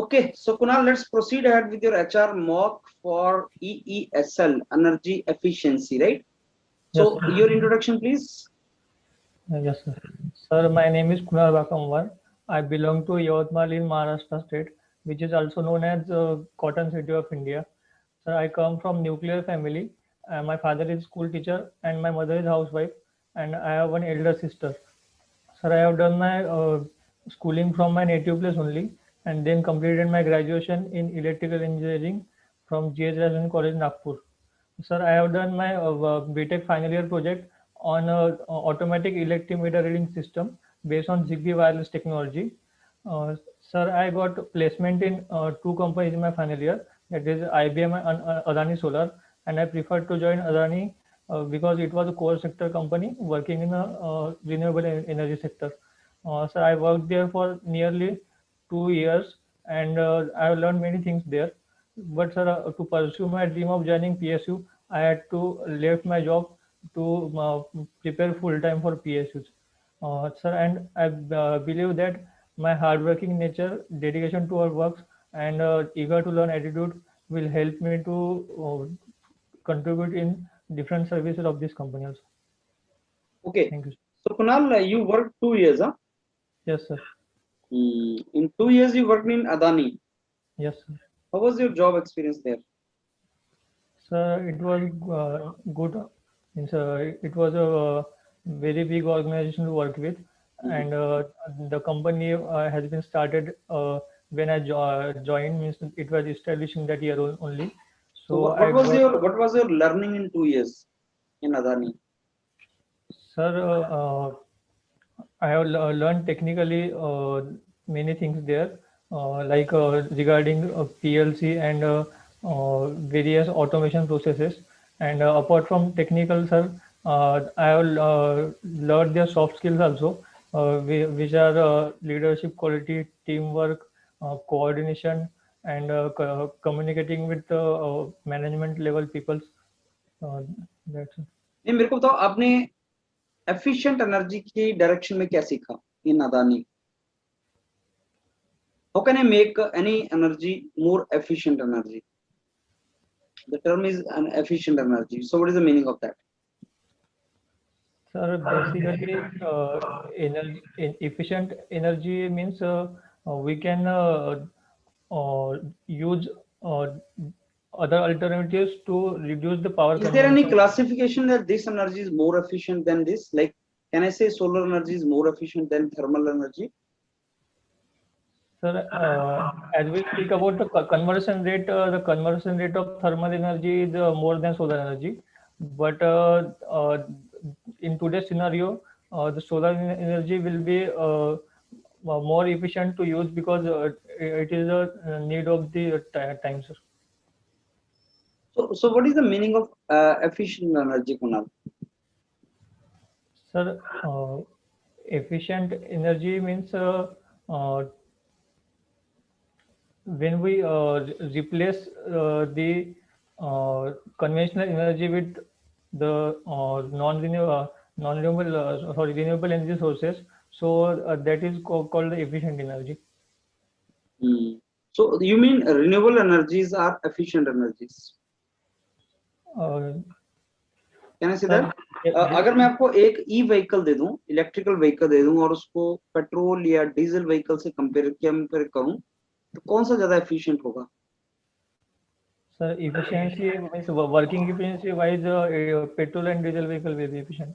Okay, so Kunal, let's proceed ahead with your HR mock for EESL, energy efficiency, right? Yes, So sir. your introduction, please. Yes, sir. Sir, my name is Kunal Bakamwar. I belong to Yavatmal in Maharashtra state, which is also known as Cotton City of India. Sir, I come from nuclear family. My father is school teacher and my mother is housewife, and I have one elder sister. Sir, I have done my schooling from my native place only, and then completed my graduation in electrical engineering from J.S. Rajan College, Nagpur. Sir, I have done my BTech final year project on a automatic electric meter reading system based on Zigbee wireless technology. Sir, I got placement in two companies in my final year, that is IBM and Adani Solar, and I preferred to join Adani because it was a core sector company working in a renewable energy sector. So I worked there for nearly 2 years, and I have learned many things there. But sir, to pursue my dream of joining PSU, I had to left my job to prepare full time for PSUs. Sir, and I believe that my hardworking nature, dedication to our works, and eager to learn attitude will help me to contribute in different services of this company also. Okay, Thank you. so Kunal, you worked 2 years, huh? Yes, sir. In 2 years, you worked in Adani. Yes, sir. How was your job experience there? Sir, it was good. It was a very big organization to work with, Mhm. and the company has been started when I joined. Means it was established in that year only. So So what I was worked, your learning in 2 years in Adani? sir. I have learned technically many things there, like regarding PLC and various automation processes. And apart from technical, sir, I have learned their soft skills also, which are leadership quality, teamwork, coordination, and communicating with management level people. Uh, that's it. नहीं मेरे को बताओ आपने efficient energy की direction में क्या सीखा इन Adani how can I make any energy more efficient energy? The term is an efficient energy. So what is the meaning of that? Sir, basically, efficient energy means we can use uh, other alternatives to reduce the power Is there any consumption. classification that this energy is more efficient than this? Like, can I say solar energy is more efficient than thermal energy? Sir, as we speak about the conversion rate of thermal energy is more than solar energy. But in today's scenario, the solar energy will be more efficient to use because it is a need of the time, sir. So what is the meaning of efficient energy, Kunal? Sir, efficient energy means when we replace the conventional energy with the renewable energy sources, so that is called the efficient energy. Hmm. So you mean renewable energies are efficient energies? uh, Can I say Sir, that? अगर मैं आपको एक e vehicle दे दूं, electrical vehicle दे दूं और उसको petrol या diesel vehicle से कंपेयर करूं, तो कौन सा ज्यादा एफिशिएंट होगा? sir, efficiency means working efficiency wise, petrol and diesel vehicle will be efficient.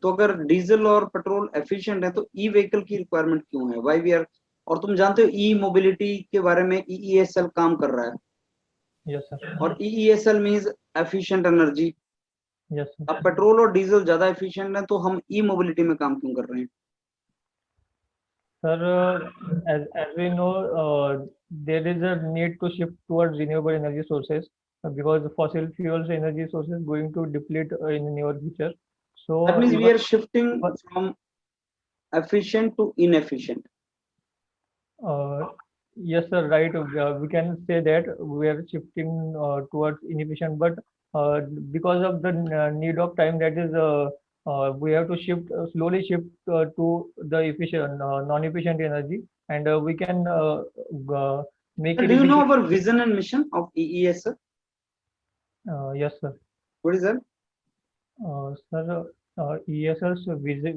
तो अगर डीजल और पेट्रोल एफिशिएंट है तो ई व्हीकल की रिक्वायरमेंट क्यों है? व्हाई वी आर और तुम जानते हो ई मोबिलिटी के बारे में ईईएसएल काम कर रहा है Yes, sir. और EESL means efficient energy. Yes, sir. अब पेट्रोल और डीजल ज्यादा एफिशिएंट है तो हम ई मोबिलिटी में काम क्यों कर रहे हैं? Sir, as we know, there is a need to shift towards renewable energy sources because fossil fuels energy sources going to deplete in the near future. That So means we even are shifting even, from efficient to inefficient. uh, yes, sir, right. We can say that we are shifting towards inefficient, but uh, because of the need of time, that is, we have to shift slowly shift to the efficient, non-efficient energy. and we can make Do it you know easy. our vision and mission of EES, sir? Yes, sir. What is that? Sir, ESL's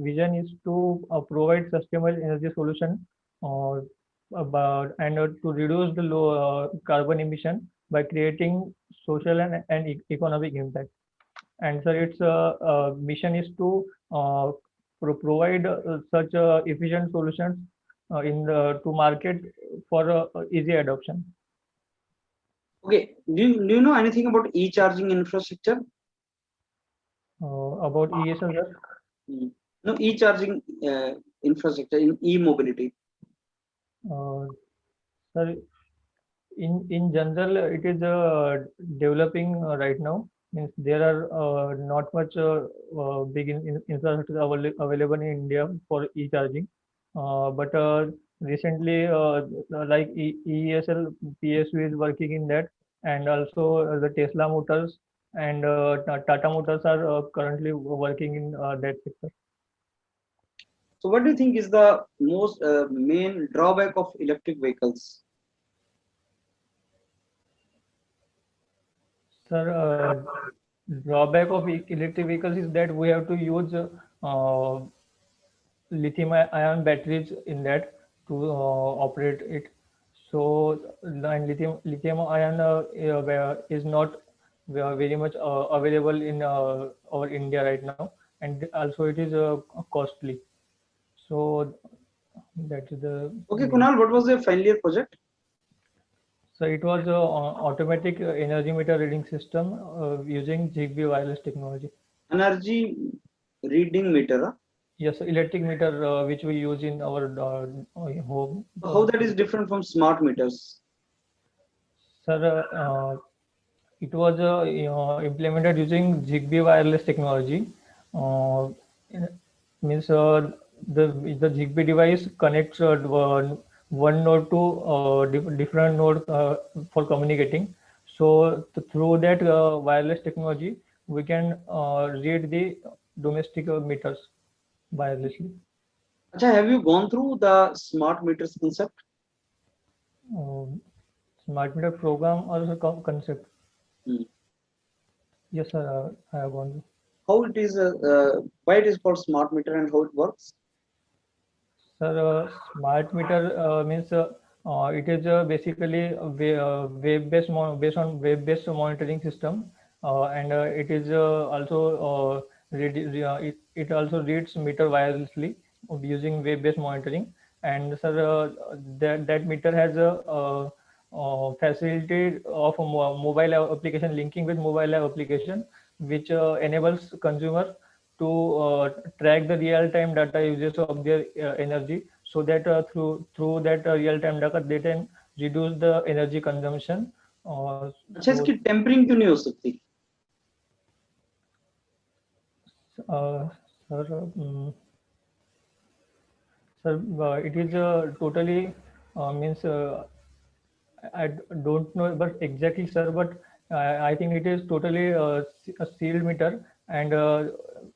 vision is to provide sustainable energy solution uh, about and to reduce the low carbon emission by creating social and economic impact. And sir, its mission is to provide such efficient solutions to market for easy adoption. Okay. Do you know anything about e-charging infrastructure? About ESL, sir. No, e-charging infrastructure in e-mobility. Sir, in general, it is developing right now. Means there are not much big infrastructure available in India for e-charging. But recently, like EESL PSU is working in that, and also the Tesla Motors and Tata Motors are currently working in that sector. So what do you think is the most main drawback of electric vehicles? Sir, drawback of electric vehicles is that we have to use lithium-ion batteries in that to operate it. So, and lithium-ion is not very much available in our India right now, and also it is costly. So that is the Okay, main. Kunal, what was your final year project? So it was a automatic energy meter reading system using Zigbee wireless technology. Energy reading meter. Huh? Yes, electric meter which we use in our home. How that is different from smart meters? Sir, it was implemented using Zigbee wireless technology. Uh, means the Zigbee device connects one node to different node for communicating. So through that wireless technology, we can read the domestic meters wirelessly. Acha, have you gone through the smart meters concept? Um, Smart meter program or concept. Hmm. Yes, sir. I have gone. How it is, why it is called smart meter and how it works? Sir, smart meter means it is basically a web-based based on web-based monitoring system, and it is also it also reads meter wirelessly using web-based monitoring. And sir, that meter has a facility of a mobile application linking with mobile application, which enables consumer to track the real-time data uses of their energy, so that through that real-time data they can reduce the energy consumption. अच्छा, So इसकी tampering क्यों नहीं हो सकती? sir, sir, it is totally means I don't know but exactly, sir, but I think it is totally a sealed meter, and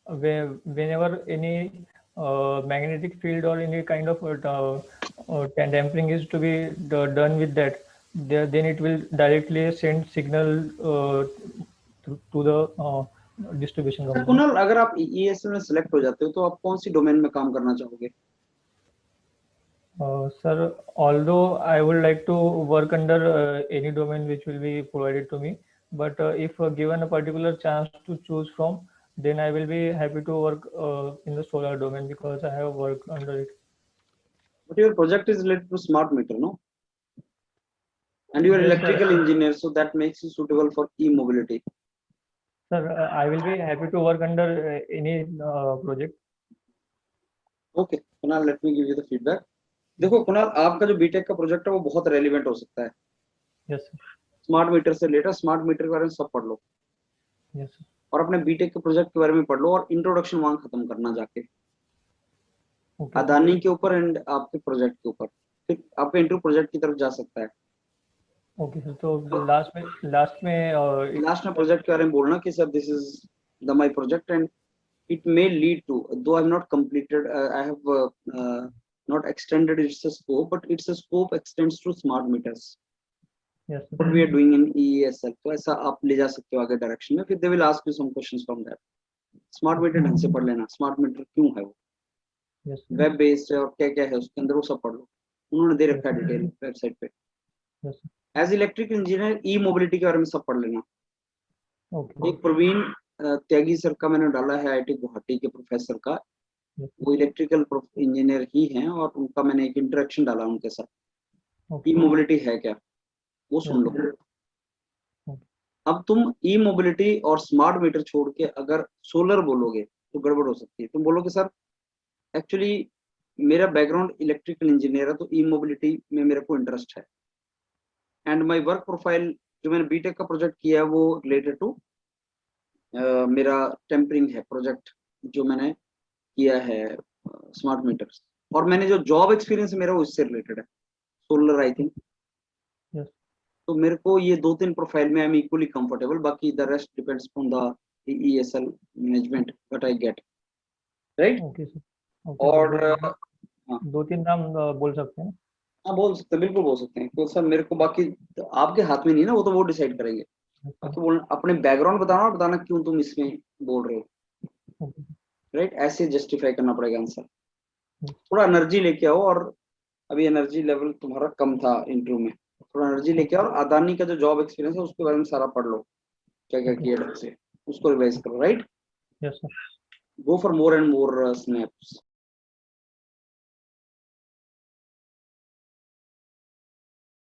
whenever any magnetic field or any kind of damping is to be done with that, then it will directly send signal to the distribution अच्छा company. Kunal, अगर आप EESL में select हो जाते हो तो आप कौन सी डोमेन में काम करना चाहोगे? Sir, although I would like to work under any domain which will be provided to me, but if given a particular chance to choose from, then I will be happy to work in the solar domain because I have worked under it. But your project is related to smart meter, no? And you are Yes, electrical sir. engineer, so that makes you suitable for e-mobility. Sir, I will be happy to work under any project. Okay Kunal, let me give you the feedback. देखो कुणाल, आपका जो BTech का project है वो बहुत relevant हो सकता है. Yes, sir. स्मार्ट मीटर से रिलेटेड, स्मार्ट मीटर के बारे में सब पढ़ लो. Yes, sir. और अपने बीटेक के प्रोजेक्ट के बारे में पढ़ लो और इंट्रोडक्शन वहां खत्म करना जाके Okay, sir. अदानी के ऊपर एंड आपके प्रोजेक्ट के ऊपर. फिर आपका इंटरव्यू प्रोजेक्ट की तरफ जा सकता है. Okay, sir. So last में लास्ट में प्रोजेक्ट के बारे में बोलना कि sir this is the my project and it may lead to, though I'm not completed, I have not extended its scope, but its scope extends to smart meters. Yes, sir. What we are doing in EESL, तो ऐसा आप ले जा सकते हो आगे direction में. फिर they will ask you some questions from that. Smart meter ढंग से पढ़ लेना. स्मार्ट मीटर क्यों है वो, Yes, sir. वेब बेस्ड है और क्या क्या है उसके अंदर, वो सब पढ़ लो. उन्होंने दे रखा है डिटेल वेबसाइट पे. Yes, sir. As electric engineer E mobility के बारे में सब पढ़ लेना. Okay. एक प्रवीण त्यागी सर का मैंने डाला है, आईआईटी गुवाहाटी के प्रोफेसर का. Yes, sir. वो इलेक्ट्रिकल इंजीनियर ही हैं और उनका मैंने एक इंटरेक्शन डाला उनके साथ. ई Okay. मोबिलिटी है क्या, वो सुन लो. अब तुम ई मोबिलिटी और स्मार्ट मीटर छोड़ के अगर सोलर बोलोगे तो गड़बड़ हो सकती है. तुम बोलोगे सर एक्चुअली मेरा बैकग्राउंड इलेक्ट्रिकल इंजीनियर है, तो ई मोबिलिटी में मेरे को इंटरेस्ट है. एंड माय वर्क प्रोफाइल जो मैंने बीटेक का प्रोजेक्ट किया है वो रिलेटेड टू मेरा टेम्परिंग है प्रोजेक्ट जो मैंने किया है स्मार्ट मीटर्स. और मैंने जो जॉब एक्सपीरियंस मेरा वो इससे रिलेटेड है, सोलर आई थिंक. Yes. तो मेरे को ये 2-3 प्रोफाइल में आई एम इक्वली कंफर्टेबल. बाकी the rest depends on the EESL management what I get, right. Okay, sir. Okay, और sir. हाँ. 2-3 नाम बोल सकते हैं. हाँ बोल सकते हैं, बिल्कुल बोल सकते हैं. तो सर मेरे को बाकी तो आपके हाथ में नहीं ना, वो तो वो डिसाइड करेंगे. बाकी बोलना अपने बैकग्राउंड बताना और बताना क्यों तुम इसमें बोल रहे हो, Okay. राइट. ऐसे जस्टिफाई करना पड़ेगा आंसर. थोड़ा एनर्जी लेके आओ. और अभी एनर्जी लेवल तुम्हारा कम था इंटरव्यू में, थोड़ा एनर्जी लेके आओ. और अदानी का जो जॉब एक्सपीरियंस है उसके बारे में सारा पढ़ लो, क्या क्या किया ढंग से, उसको रिवाइज करो, right. Yes, sir. Go for more and more snaps.